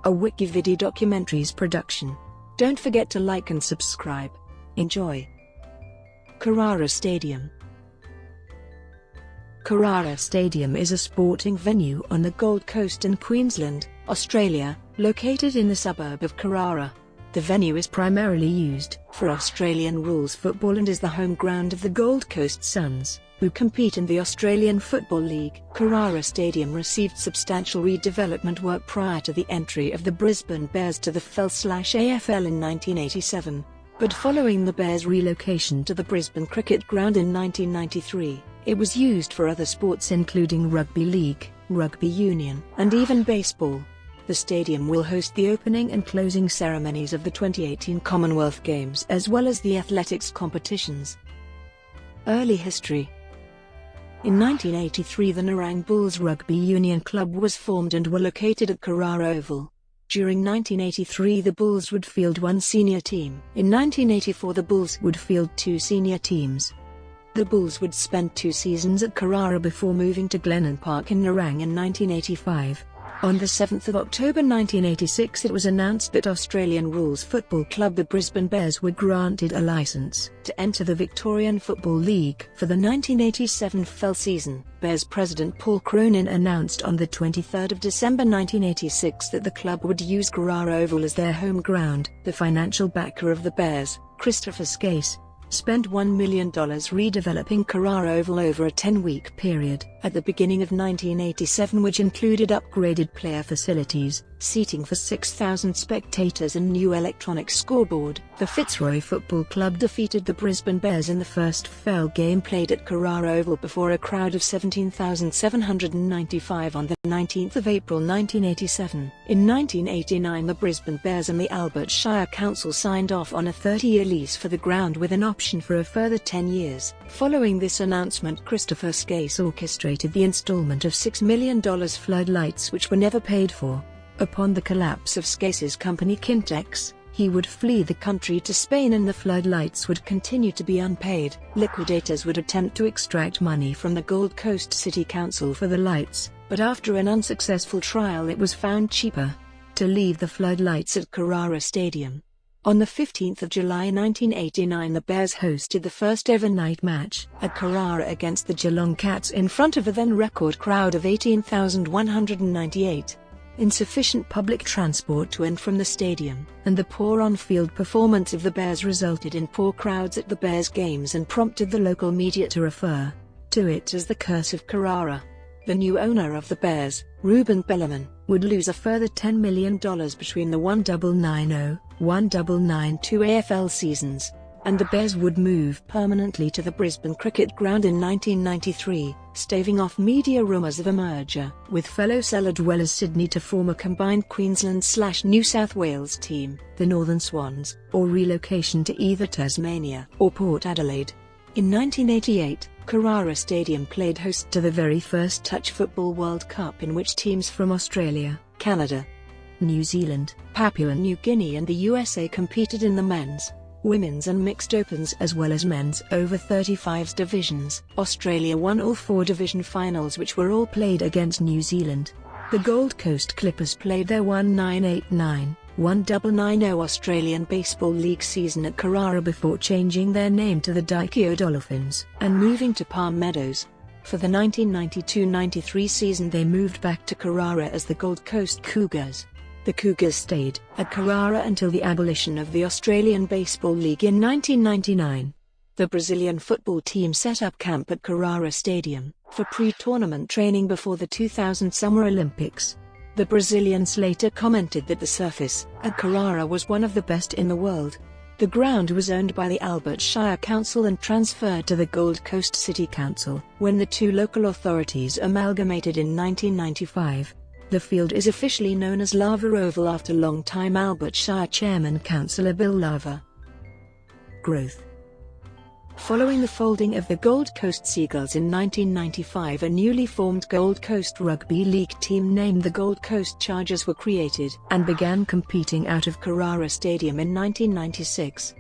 a Wikividi Documentaries production. Don't forget to like and subscribe. Enjoy. Carrara Stadium. Carrara Stadium is a sporting venue on the Gold Coast in Queensland, Australia, located in the suburb of Carrara. The venue is primarily used for Australian rules football and is the home ground of the Gold Coast Suns, who compete in the Australian Football League. Carrara Stadium received substantial redevelopment work prior to the entry of the Brisbane Bears to the FEL/AFL in 1987, but following the Bears' relocation to the Brisbane Cricket Ground in 1993, it was used for other sports including rugby league, rugby union, and even baseball. The stadium will host the opening and closing ceremonies of the 2018 Commonwealth Games as well as the athletics competitions. Early history. In 1983 the Nerang Bulls Rugby Union Club was formed and were located at Carrara Oval. During 1983 the Bulls would field one senior team. In 1984 the Bulls would field two senior teams. The Bulls would spend 2 seasons at Carrara before moving to Glennon Park in Nerang in 1985. On the 7th of October 1986 it was announced that Australian rules football club the Brisbane Bears were granted a licence to enter the Victorian Football League for the 1987 FEL season. Bears president Paul Cronin announced on the 23rd of December 1986 that the club would use Carrara Oval as their home ground. The financial backer of the Bears, Christopher Skase, spent $1 million redeveloping Carrara Oval over a 10-week period at the beginning of 1987, which included upgraded player facilities, seating for 6,000 spectators and new electronic scoreboard. The Fitzroy Football Club defeated the Brisbane Bears in the first FEL game played at Carrara Oval before a crowd of 17,795 on the 19th of April 1987. In 1989 the Brisbane Bears and the Albert Shire Council signed off on a 30-year lease for the ground with an option for a further 10 years. Following this announcement, Christopher Skase orchestrated the installment of $6 million floodlights which were never paid for. Upon the collapse of Skase's company Kintex, he would flee the country to Spain and the floodlights would continue to be unpaid. Liquidators would attempt to extract money from the Gold Coast City Council for the lights, but after an unsuccessful trial it was found cheaper to leave the floodlights at Carrara Stadium. On the 15th of July 1989 the Bears hosted the first ever night match at Carrara against the Geelong Cats in front of a then record crowd of 18,198. Insufficient public transport to and from the stadium, and the poor on-field performance of the Bears resulted in poor crowds at the Bears games and prompted the local media to refer to it as the Curse of Carrara. The new owner of the Bears, Ruben Bellarmine, would lose a further $10 million between the 1990-1992 AFL seasons, and the Bears would move permanently to the Brisbane Cricket Ground in 1993, staving off media rumours of a merger with fellow cellar dwellers Sydney to form a combined Queensland/New South Wales team, the Northern Swans, or relocation to either Tasmania or Port Adelaide. In 1988, Carrara Stadium played host to the very first Touch Football World Cup in which teams from Australia, Canada, New Zealand, Papua New Guinea and the USA competed in the men's, women's and mixed opens as well as men's over 35s divisions. Australia won all 4 division finals which were all played against New Zealand. The Gold Coast Clippers played their 1989-1990 Australian Baseball League season at Carrara before changing their name to the Daikyo Dolphins and moving to Palm Meadows. For the 1992-93 season they moved back to Carrara as the Gold Coast Cougars. The Cougars stayed at Carrara until the abolition of the Australian Baseball League in 1999. The Brazilian football team set up camp at Carrara Stadium for pre-tournament training before the 2000 Summer Olympics. The Brazilians later commented that the surface at Carrara was one of the best in the world. The ground was owned by the Albert Shire Council and transferred to the Gold Coast City Council when the two local authorities amalgamated in 1995. The field is officially known as Lava Oval after long-time Albert Shire Chairman Councillor Bill Lava. Growth. Following the folding of the Gold Coast Seagulls in 1995, a newly formed Gold Coast Rugby League team named the Gold Coast Chargers were created and began competing out of Carrara Stadium in 1996.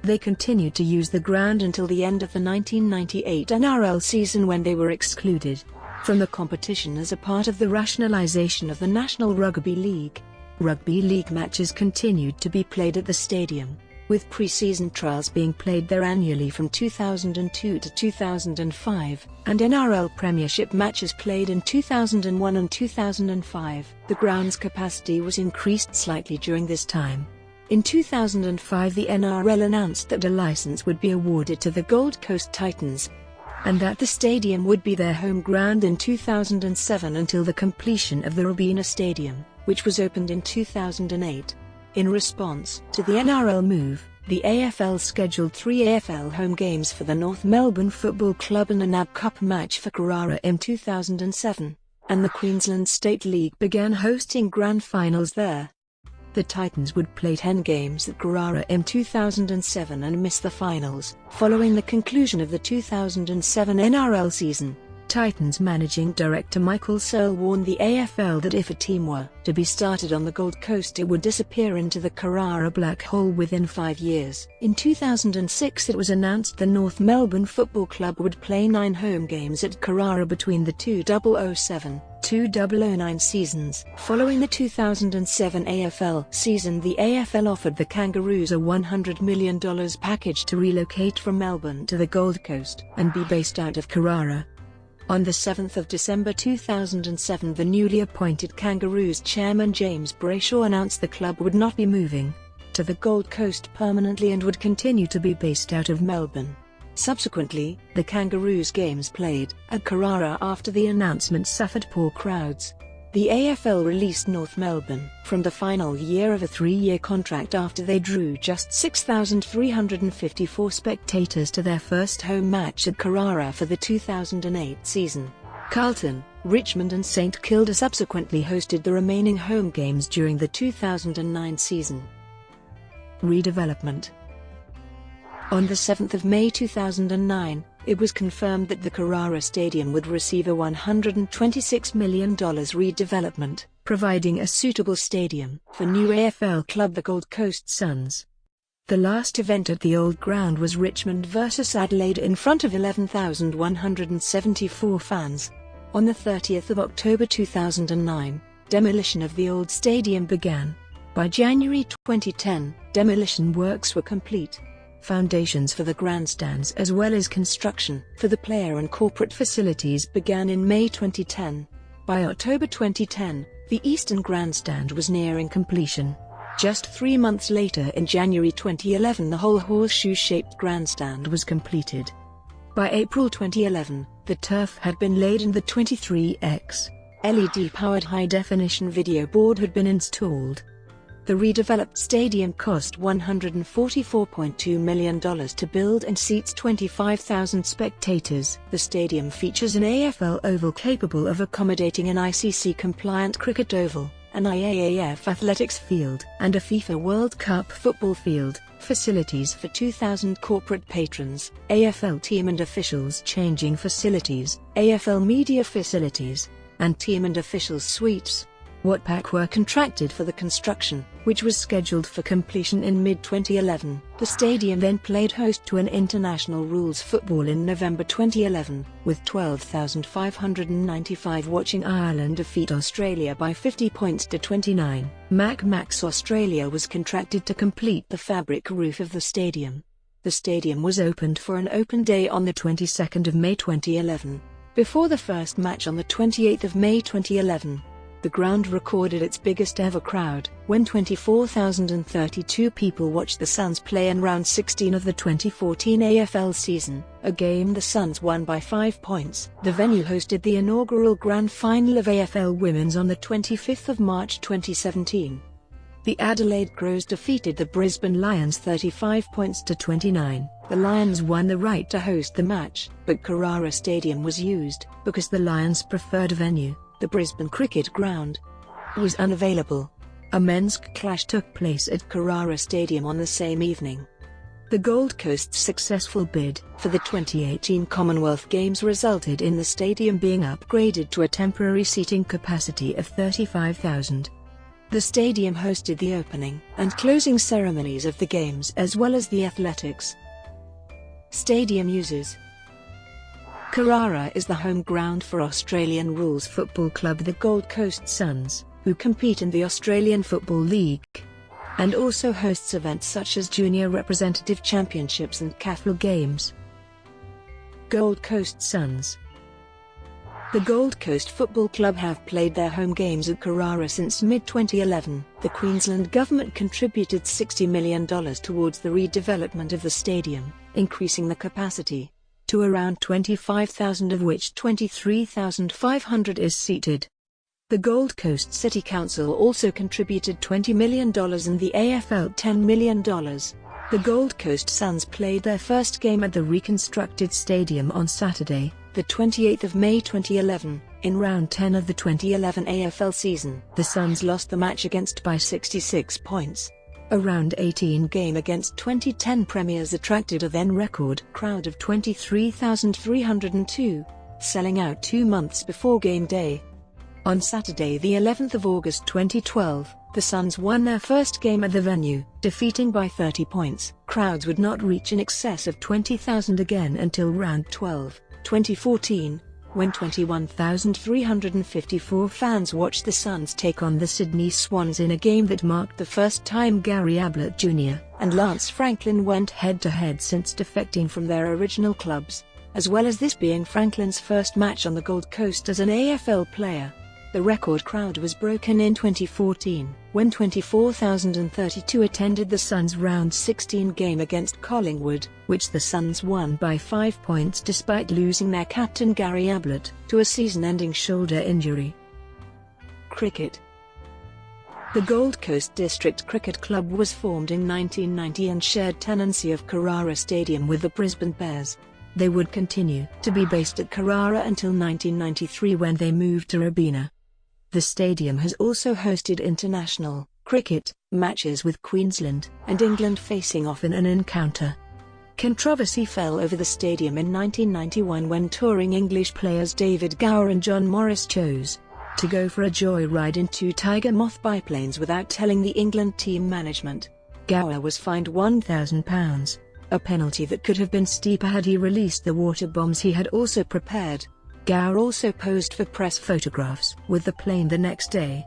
They continued to use the ground until the end of the 1998 NRL season when they were excluded from the competition as a part of the rationalisation of the National Rugby League. Rugby league matches continued to be played at the stadium, with pre-season trials being played there annually from 2002 to 2005, and NRL Premiership matches played in 2001 and 2005. The ground's capacity was increased slightly during this time. In 2005, the NRL announced that a license would be awarded to the Gold Coast Titans, and that the stadium would be their home ground in 2007 until the completion of the Robina Stadium, which was opened in 2008. In response to the NRL move, the AFL scheduled 3 AFL home games for the North Melbourne Football Club and a NAB Cup match for Carrara in 2007, and the Queensland State League began hosting grand finals there. The Titans would play 10 games at Carrara in 2007 and miss the finals. Following the conclusion of the 2007 NRL season, Titans managing director Michael Searle warned the AFL that if a team were to be started on the Gold Coast, it would disappear into the Carrara black hole within 5 years. In 2006, it was announced the North Melbourne Football Club would play 9 home games at Carrara between the 2007-2009 seasons. Following the 2007 AFL season, the AFL offered the Kangaroos a $100 million package to relocate from Melbourne to the Gold Coast and be based out of Carrara. On the 7th of December 2007, the newly appointed Kangaroos chairman James Brayshaw announced the club would not be moving to the Gold Coast permanently and would continue to be based out of Melbourne. Subsequently, the Kangaroos games played at Carrara after the announcement suffered poor crowds. The AFL released North Melbourne from the final year of a 3-year contract after they drew just 6,354 spectators to their first home match at Carrara for the 2008 season. Carlton, Richmond and St Kilda subsequently hosted the remaining home games during the 2009 season. Redevelopment. On the 7th of May 2009, it was confirmed that the Carrara Stadium would receive a $126 million redevelopment, providing a suitable stadium for new AFL club the Gold Coast Suns. The last event at the old ground was Richmond vs Adelaide in front of 11,174 fans. On the 30th of October 2009, demolition of the old stadium began. By January 2010, demolition works were complete. Foundations for the grandstands as well as construction for the player and corporate facilities began in May 2010. By October 2010, the Eastern Grandstand was nearing completion. Just 3 months later, in January 2011, the whole horseshoe-shaped grandstand was completed. By April 2011, the turf had been laid and the 23x LED-powered high-definition video board had been installed. The redeveloped stadium cost $144.2 million to build and seats 25,000 spectators. The stadium features an AFL oval capable of accommodating an ICC-compliant cricket oval, an IAAF athletics field, and a FIFA World Cup football field, facilities for 2,000 corporate patrons, AFL team and officials changing facilities, AFL media facilities, and team and officials suites. Watpac were contracted for the construction, which was scheduled for completion in mid-2011. The stadium then played host to an international rules football in November 2011, with 12,595 watching Ireland defeat Australia by 50 points to 29. Max Australia was contracted to complete the fabric roof of the stadium. The stadium was opened for an open day on the 22nd of May 2011. Before the first match on the 28th of May 2011, the ground recorded its biggest ever crowd, when 24,032 people watched the Suns play in round 16 of the 2014 AFL season, a game the Suns won by 5 points. The venue hosted the inaugural grand final of AFL Women's on the 25th of March 2017. The Adelaide Crows defeated the Brisbane Lions 35 points to 29. The Lions won the right to host the match, but Carrara Stadium was used because the Lions' preferred venue, the Brisbane Cricket Ground, was unavailable. A men's clash took place at Carrara Stadium on the same evening. The Gold Coast's successful bid for the 2018 Commonwealth Games resulted in the stadium being upgraded to a temporary seating capacity of 35,000. The stadium hosted the opening and closing ceremonies of the Games as well as the athletics. Stadium uses. Carrara is the home ground for Australian rules football club the Gold Coast Suns, who compete in the Australian Football League, and also hosts events such as Junior Representative Championships and CAFL Games. Gold Coast Suns. The Gold Coast Football Club have played their home games at Carrara since mid-2011. The Queensland government contributed $60 million towards the redevelopment of the stadium, increasing the capacity to around 25,000, of which 23,500 is seated. The Gold Coast City Council also contributed $20 million and the AFL $10 million. The Gold Coast Suns played their first game at the reconstructed stadium on Saturday, the 28th of May 2011, in round 10 of the 2011 AFL season. The Suns lost the match against by 66 points. A round 18 game against 2010 premiers attracted a then-record crowd of 23,302, selling out 2 months before game day. On Saturday the 11th of August 2012, the Suns won their first game at the venue, defeating by 30 points. Crowds would not reach in excess of 20,000 again until round 12, 2014, when 21,354 fans watched the Suns take on the Sydney Swans in a game that marked the first time Gary Ablett Jr. and Lance Franklin went head-to-head since defecting from their original clubs, as well as this being Franklin's first match on the Gold Coast as an AFL player. The record crowd was broken in 2014, when 24,032 attended the Suns' round 16 game against Collingwood, which the Suns won by 5 points despite losing their captain Gary Ablett to a season-ending shoulder injury. Cricket. The Gold Coast District Cricket Club was formed in 1990 and shared tenancy of Carrara Stadium with the Brisbane Bears. They would continue to be based at Carrara until 1993 when they moved to Robina. The stadium has also hosted international cricket matches with Queensland and England facing off in an encounter. Controversy fell over the stadium in 1991 when touring English players David Gower and John Morris chose to go for a joyride in 2 Tiger Moth biplanes without telling the England team management. Gower was fined £1,000, a penalty that could have been steeper had he released the water bombs he had also prepared. Gower also posed for press photographs with the plane the next day.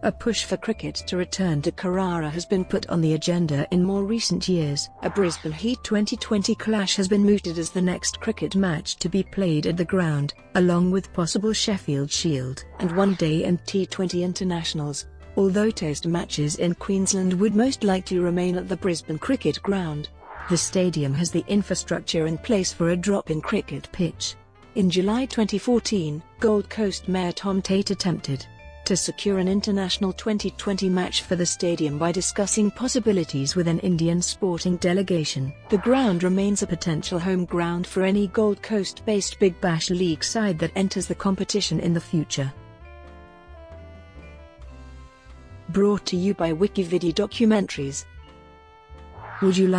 A push for cricket to return to Carrara has been put on the agenda in more recent years. A Brisbane Heat 2020 clash has been mooted as the next cricket match to be played at the ground, along with possible Sheffield Shield and one-day and T20 internationals, although Test matches in Queensland would most likely remain at the Brisbane Cricket Ground. The stadium has the infrastructure in place for a drop-in cricket pitch. In July 2014, Gold Coast Mayor Tom Tate attempted to secure an international 2020 match for the stadium by discussing possibilities with an Indian sporting delegation. The ground remains a potential home ground for any Gold Coast-based Big Bash League side that enters the competition in the future. Brought to you by Wikividi Documentaries. Would you like